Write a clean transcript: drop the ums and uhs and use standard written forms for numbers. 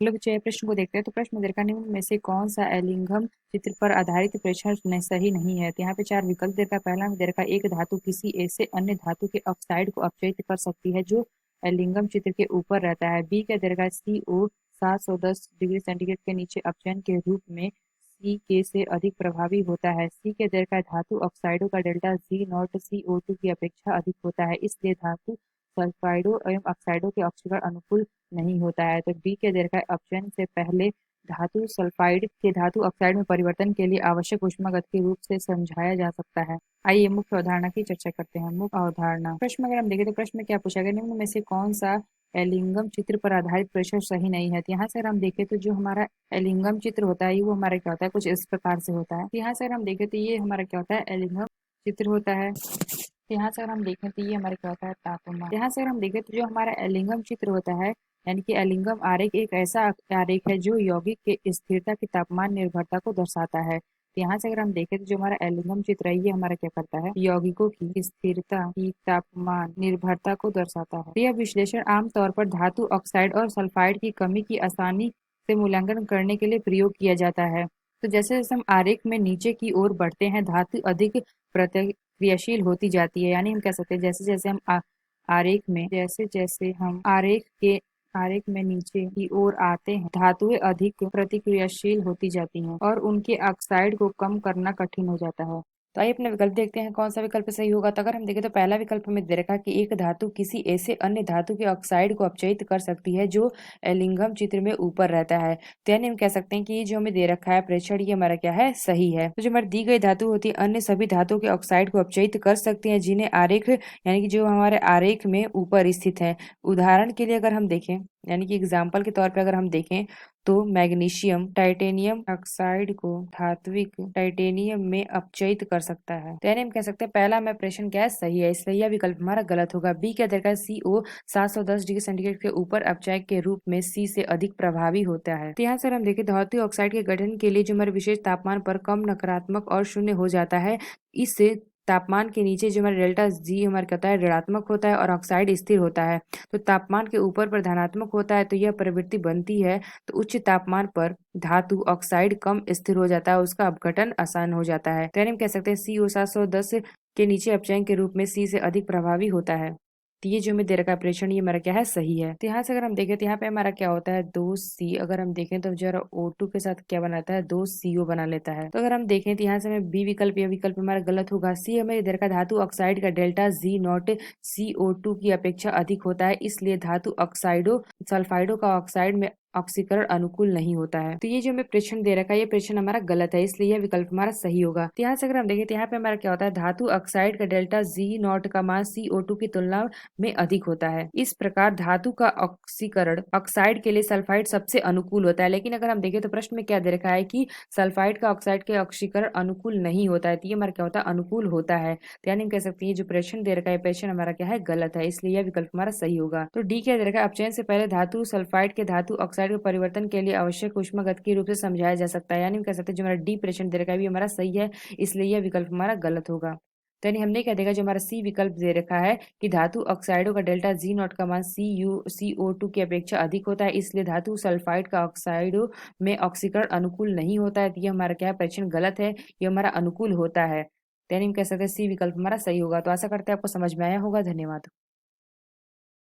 लोग चय प्रश्न को देखते हैं तो प्रश्न में दे रखा है, निम्न में से कौन सा एलिंगम चित्र पर आधारित प्रेक्षण सही नहीं है। तो यहाँ पे चार विकल्प दे रखा है। पहला में दे रखा है, एक धातु किसी ऐसे अन्य धातु के ऑक्साइड को अपचयित कर सकती है जो एलिंगम चित्र के ऊपर रहता है। बी का दे रखा है, CO 710 डिग्री सेंटीग्रेड के नीचे अपचयन के रूप में CK से अधिक प्रभावी होता है। सी के दे रखा है, धातु ऑक्साइडों का डेल्टा G नॉट CO2 की अपेक्षा अधिक होता है, इसलिए धातु सल्फाइडों एवं ऑक्साइडों के ऑक्सीकरण अनुकूल नहीं होता है। तो डी के दे रखा है, अपचयन से पहले धातु सल्फाइड के धातु ऑक्साइड में परिवर्तन के लिए आवश्यक ऊष्मागत के रूप से समझाया जा सकता है। आइए मुख्य अवधारणा की चर्चा करते हैं। मुख्य अवधारणा प्रश्न में अगर हम देखें तो प्रश्न में क्या पूछा गया, निम्न में से कौन सा एलिंगम चित्र पर आधारित प्रेक्षण सही नहीं है। तो यहाँ से अगर हम देखें तो जो हमारा एलिंगम चित्र होता है वो हमारा क्या होता है, कुछ इस प्रकार से होता है। तो यहाँ से अगर हम देखें तो ये हमारा क्या होता है, एलिंगम चित्र होता है। तो यहाँ से अगर हम देखें तो ये हमारे क्या होता है, तापमान। यहाँ से अगर हम देखें तो जो हमारा एलिंगम चित्र होता है यानी कि एलिंगम आरेख एक ऐसा आरेख है जो यौगिक के स्थिरता की तापमान निर्भरता को दर्शाता है। तो यहाँ से अगर हम देखें तो जो हमारा एल्यूमिनियम चित्र है ये हमारा क्या करता है, यौगिकों की स्थिरता की तापमान निर्भरता को दर्शाता है। तो यह विश्लेषण आमतौर पर धातु ऑक्साइड और सल्फाइड की कमी की आसानी से मूल्यांकन करने के लिए प्रयोग किया जाता है। तो जैसे जैसे हम आरेख में नीचे की ओर बढ़ते हैं धातु अधिक प्रतिक्रियाशील होती जाती है। यानी हम कह सकते हैं जैसे जैसे हम जैसे जैसे हम आरेख में नीचे की ओर आते हैं धातुएं अधिक प्रतिक्रियाशील होती जाती हैं और उनके ऑक्साइड को कम करना कठिन हो जाता है। तो आइए अपने विकल्प देखते हैं कौन सा विकल्प सही होगा। तो अगर हम देखें तो पहला विकल्प हमें दे रखा है कि एक धातु किसी ऐसे अन्य धातु के ऑक्साइड को अपचयित कर सकती है जो एलिंगम चित्र में ऊपर रहता है। तो यानी हम कह सकते हैं कि ये जो हमें दे रखा है प्रेक्षण ये हमारा क्या है, सही है। तो जो हमारी दी गई धातु होती है अन्य सभी धातुओं के ऑक्साइड को अपचयित कर सकती है जिन्हें आरेख यानी कि जो हमारे आरेख में ऊपर स्थित है। उदाहरण के लिए अगर हम देखें यानी कि एग्जाम्पल के तौर पे अगर हम देखें तो मैग्नीशियम टाइटेनियम ऑक्साइड को धात्विक टाइटेनियम में अपचयित कर सकता है। तो यानी हम कह सकते हैं पहला में प्रश्न क्या है, सही है, इसलिए यह विकल्प हमारा गलत होगा। बी क्या दे रखा है, CO 710 डिग्री सेंटीग्रेड के ऊपर अपचय के रूप में C से अधिक प्रभावी होता है। तो यहाँ से हम देखें धातु ऑक्साइड के गठन के लिए जो हमारे विशेष तापमान पर कम नकारात्मक और शून्य हो जाता है, इससे तापमान के नीचे जो हमारा डेल्टा G हमारा क्या होता है, ऋणात्मक होता है और ऑक्साइड स्थिर होता है। तो तापमान के ऊपर पर धनात्मक होता है तो यह प्रवृत्ति बनती है। तो उच्च तापमान पर धातु ऑक्साइड कम स्थिर हो जाता है, उसका अपघटन आसान हो जाता है। तो यानी हम कह सकते हैं CO 710 के नीचे अपचयन के रूप में C से अधिक प्रभावी होता है। तो ये जो हमें दे रखा है प्रेक्षण ये हमारा क्या है, सही है। तो यहाँ से अगर हम देखें तो यहाँ पे हमारा क्या होता है, 2C अगर हम देखें तो जरा O2 के साथ क्या बनाता है, 2CO बना लेता है। तो अगर हम देखें तो यहाँ से हमें बी विकल्प या विकल्प हमारा गलत होगा। सी हमें दे रखा है धातु ऑक्साइड का डेल्टा G नॉट CO2 की अपेक्षा अधिक होता है, इसलिए धातु ऑक्साइडो सल्फाइडो का ऑक्साइड में ऑक्सीकरण अनुकूल नहीं होता है। तो ये जो हमें प्रश्न दे रखा है ये प्रश्न हमारा गलत है, इसलिए यह विकल्प हमारा सही होगा। तो यहाँ से अगर हम देखें तो यहाँ पे हमारा क्या होता है, धातु ऑक्साइड का डेल्टा G नॉट का मान CO2 की तुलना में अधिक होता है। इस प्रकार धातु का ऑक्सीकरण ऑक्साइड के लिए सल्फाइड सबसे अनुकूल होता है। लेकिन अगर हम देखें तो प्रश्न में क्या दे रखा है कि सल्फाइड का ऑक्साइड के ऑक्सीकरण अनुकूल नहीं होता है। तो ये हमारा क्या होता है, अनुकूल होता है। तो यानी हम कह सकते हैं जो प्रश्न दे रखा है प्रश्न हमारा क्या है, गलत है, इसलिए यह विकल्प हमारा सही होगा। तो डी क्या दे रखा है, अपचयन से पहले धातु सल्फाइड के धातु ऑक्साइड के परिवर्तन के लिए आवश्यक ऊष्मागत के रूप से समझाया जा सकता है। यानी हम कह सकते हैं जो हमारा डी प्रश्न दे रखा है हमारा सही है, इसलिए यह विकल्प हमारा गलत होगा। तो यानी हमने क्या देखा, जो हमारा सी विकल्प दे रखा है कि धातु ऑक्साइडों का डेल्टा G नॉट का मान CO2 की अपेक्षा अधिक होता है, इसलिए धातु सल्फाइड का ऑक्साइडों में ऑक्सीकरण अनुकूल नहीं होता है। तो ये हमारा क्या है, प्रश्न गलत है, ये हमारा अनुकूल होता है। तो यानी हम कह सकते हैं सी विकल्प हमारा सही होगा। तो आशा करते हैं आपको समझ में आया होगा। धन्यवाद।